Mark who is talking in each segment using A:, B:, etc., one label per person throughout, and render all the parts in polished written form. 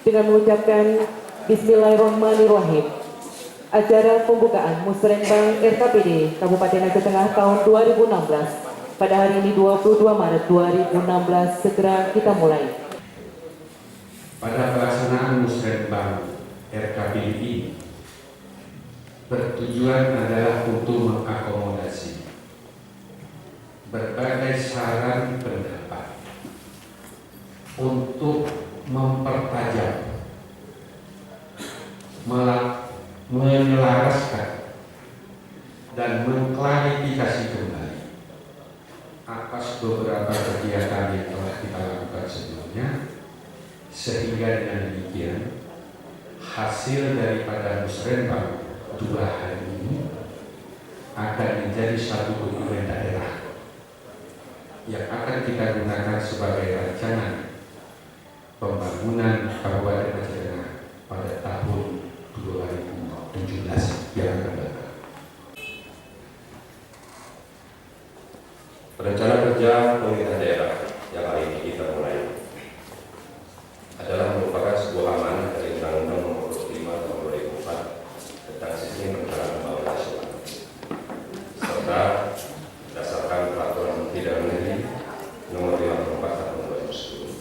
A: dengan mengucapkan Bismillahirrahmanirrahim. Acara pembukaan Musrenbang RKPD Kabupaten Aceh Tengah tahun 2016 pada hari ini 22 Maret 2016 segera kita mulai.
B: Pada pelaksanaan Musrenbang RKPD ini bertujuan adalah untuk mengakomodasi berbagai saran pendapat untuk mempertajam, menyelaraskan dan mengklarifikasi kembali atas beberapa kegiatan yang telah kita lakukan sebelumnya, sehingga dengan demikian hasil daripada Musrenbang 2 hari ini akan menjadi satu dokumen daerah yang akan kita gunakan sebagai rancangan pembangunan Kabupaten Aceh Tengah pada tahun 2017 yang akan datang.
C: Rencana kerja pemerintah daerah yang hari ini kita mulai adalah merupakan sebuah amanah dari Undang-Undang Nomor 25 Tahun 2004 tentang Sistem Perencanaan Pembangunan Nasional, serta berdasarkan Peraturan Menteri Dalam Negeri Nomor 54 Tahun 2010,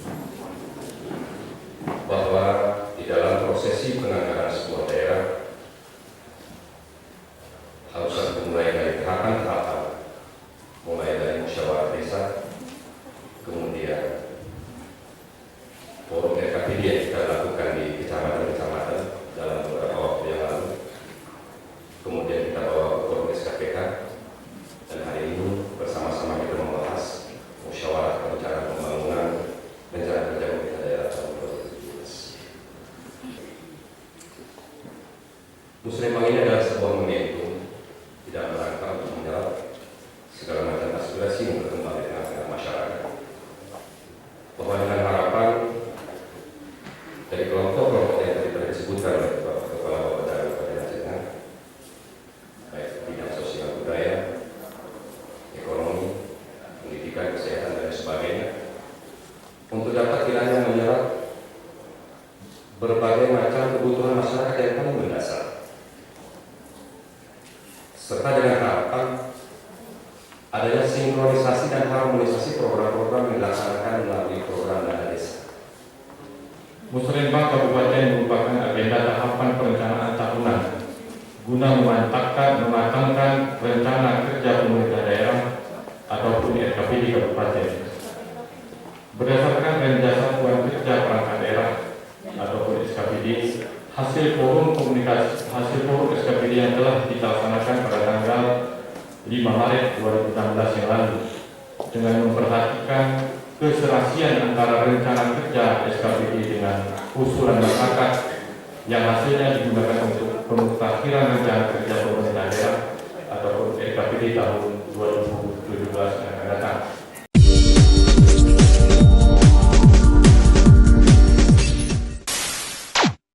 C: bahwa di dalam prosesi penganggaran sebuah daerah harus dimulai dari tahapan-tahapan, mulai dari musyawarah desa, kemudian forum RKPD yang kita lakukan di kecamatan-kecamatan dalam beberapa waktu yang lalu, kemudian kita bawa ke forum SKPK, dan hari ini bersama-sama kita membahas musyawarah perencanaan pembangunan rencana kerja pemerintah daerah tahun 2017. Musrenbang ini adalah sebuah momentum tidak merangka untuk menyerap segala macam aspirasi yang berkembang di tengah masyarakat, bahwa dengan harapan dari kelompok-kelompok yang tadi telah disebutkan oleh Kepala Bapeda Kabupaten Aceh Tengah, baik bidang sosial budaya, ekonomi, pendidikan, kesehatan, dan sebagainya, untuk dapat kiranya menyerap berbagai macam kebutuhan masyarakat yang paling mendasar, serta dengan harapan adanya sinkronisasi dan harmonisasi program-program yang dilaksanakan melalui program dana desa.
D: Musrenbang Kabupaten merupakan agenda tahapan perencanaan tahunan guna mematangkan rencana kerja pemerintah daerah ataupun RKPD Kabupaten. Berdasarkan rencana satuan kerja perangkat daerah ataupun SKPD, hasil forum SKPD yang telah dilaksanakan pada tanggal 5 Maret 2016 yang lalu, dengan memperhatikan keserasian antara rencana kerja SKPD dengan usulan masyarakat yang hasilnya digunakan untuk pemutakhiran rencana kerja pemerintah daerah ataupun RKPD tahun 2017 yang akan datang.